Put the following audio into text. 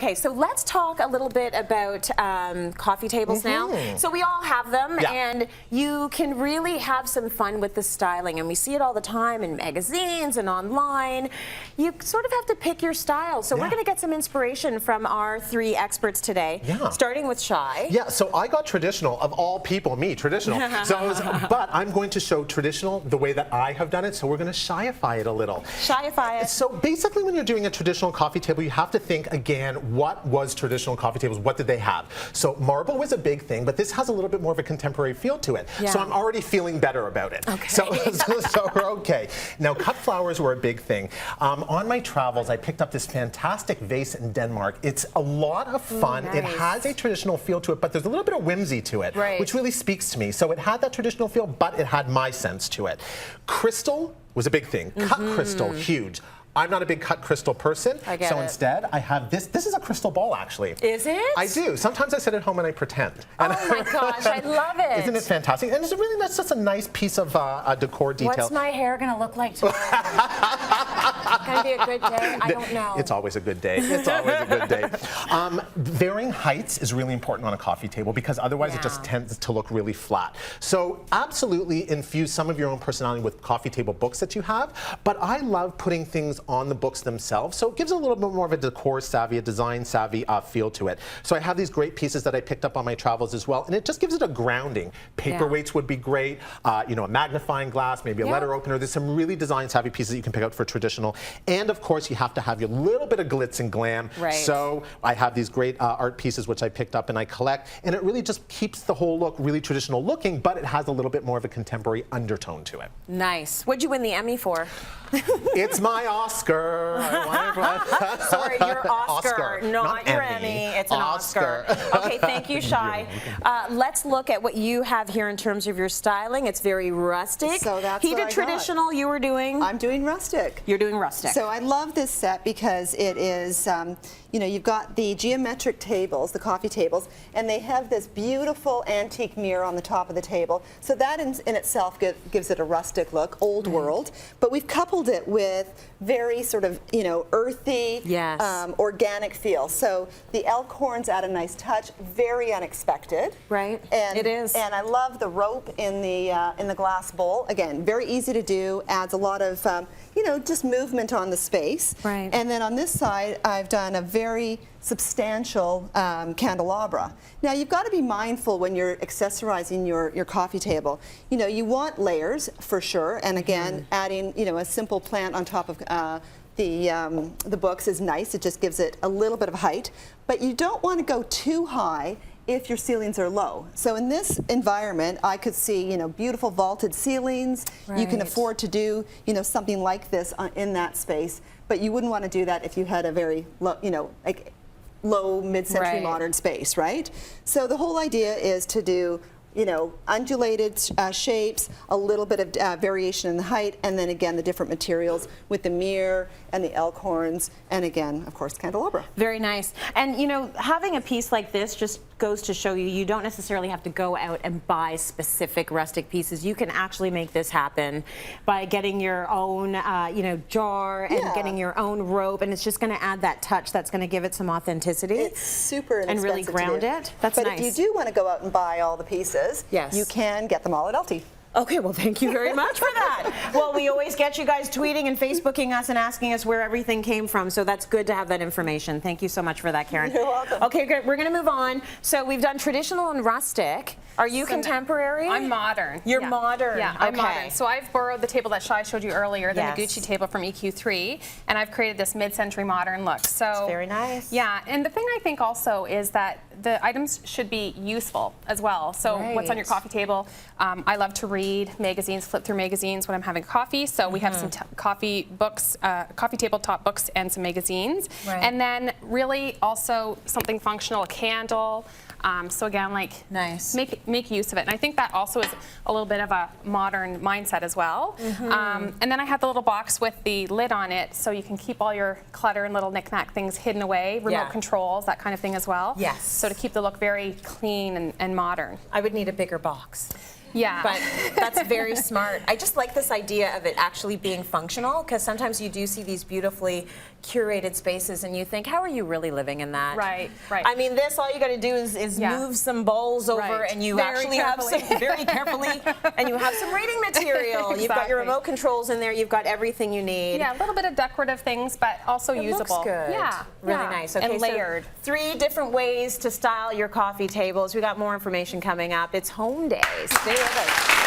Okay, so let's talk a little bit about coffee tables now. So we all have them, and you can really have some fun with the styling, and we see it all the time in magazines and online. You sort of have to pick your style. So we're going to get some inspiration from our three experts today, starting with Shai. Yeah, so I got traditional, of all people, me, traditional. But I'm going to show traditional the way that I have done it, so we're going to Shai-ify it a little. Shai-ify it. So basically when you're doing a traditional coffee table, you have to think again, what was traditional coffee tables? What did they have? So marble was a big thing, but this has a little bit more of a contemporary feel to it. So I'm already feeling better about it. Okay. So we're okay. Now cut flowers were a big thing. On my travels, I picked up this fantastic vase in Denmark. It's a lot of fun. It has a traditional feel to it, but there's a little bit of whimsy to it, which really speaks to me. So it had that traditional feel, but it had my sense to it. Crystal was a big thing. Cut crystal, huge. I'm not a big cut crystal person, so instead I have this. This is a crystal ball, actually. Is it? I do. Sometimes I sit at home and I pretend. Oh my gosh, I love it. Isn't it fantastic? And it's really, that's just a nice piece of decor detail. What's my hair going to look like tomorrow? It's going to be a good day? I don't know. It's always a good day. It's always a good day. Varying heights is really important on a coffee table because otherwise it just tends to look really flat. So absolutely infuse some of your own personality with coffee table books that you have, but I love putting things on the books themselves, so it gives a little bit more of a decor savvy, a design savvy feel to it. So I have these great pieces that I picked up on my travels as well, and it just gives it a grounding. Paperweights would be great, you know, a magnifying glass, maybe a letter opener. There's some really design savvy pieces that you can pick out for traditional, and of course you have to have your little bit of glitz and glam. So I have these great art pieces which I picked up and I collect, and it really just keeps the whole look really traditional looking, but it has a little bit more of a contemporary undertone to it. Nice. What'd you win the Emmy for? It's my Oscar. Sorry, your Oscar, not your Emmy. It's an Oscar. Okay, thank you, Shai. Let's look at what you have here in terms of your styling. It's very rustic. So that's he what did I traditional. got. You were doing? I'm doing rustic. You're doing rustic. So I love this set because it is, you know, you've got the geometric tables, the coffee tables, and they have this beautiful antique mirror on the top of the table. So that in itself gives it a rustic look, old world. But we've coupled it with very sort of, you know, earthy, organic feel. So the elk horns add a nice touch, very unexpected. And it is. And I love the rope in the glass bowl. Again, very easy to do, adds a lot of, you know, just movement on the space. And then on this side, I've done a very substantial candelabra. Now you've got to be mindful when you're accessorizing your coffee table. You know, you want layers for sure, and again, adding, you know, a simple plant on top of the books is nice. It just gives it a little bit of height, but you don't want to go too high if your ceilings are low. So in this environment, I could see, you know, beautiful vaulted ceilings. You can afford to do, you know, something like this in that space, but you wouldn't want to do that if you had a very low, you know, like low mid-century modern space, right? So the whole idea is to do, you know, undulated shapes, a little bit of variation in the height, and then again the different materials with the mirror and the elk horns, and again, of course, candelabra. Very nice. And you know, having a piece like this just goes to show you, you don't necessarily have to go out and buy specific rustic pieces. You can actually make this happen by getting your own, you know, jar and getting your own rope, and it's just going to add that touch that's going to give it some authenticity. It's super inexpensive and really ground it. That's nice. But if you do want to go out and buy all the pieces, you can get them all at LT. Okay, well, thank you very much for that. Well, we always get you guys tweeting and Facebooking us and asking us where everything came from, so that's good to have that information. Thank you so much for that, Karen. You're welcome. Okay, good. We're going to move on. So we've done traditional and rustic. Are you contemporary? I'm modern. You're modern. Yeah, I'm modern. So I've borrowed the table that Shai showed you earlier, the Noguchi table from EQ3, and I've created this mid-century modern look. So it's very nice. Yeah, and the thing I think also is that the items should be useful as well. So what's on your coffee table? I love to read magazines, flip through magazines when I'm having coffee. So we have some coffee books, coffee tabletop books, and some magazines. And then really also something functional, a candle. So again, like make use of it. And I think that also is a little bit of a modern mindset as well. And then I have the little box with the lid on it, so you can keep all your clutter and little knick-knack things hidden away, remote controls, that kind of thing as well. So to keep the look very clean and modern. I would need a bigger box. Yeah. But that's very smart. I just like this idea of it actually being functional, because sometimes you do see these beautifully curated spaces and you think, how are you really living in that? Right, right. I mean, this, all you got to do is move some bowls over, Right. and you Very actually carefully. have some, very carefully, and you have some reading material. You've got your remote controls in there. You've got everything you need. Yeah, a little bit of decorative things, but also It usable. looks good. Yeah, Really yeah. nice. Okay, and layered. So 3 different ways to style your coffee tables. We got more information coming up. It's home day. Stay with us.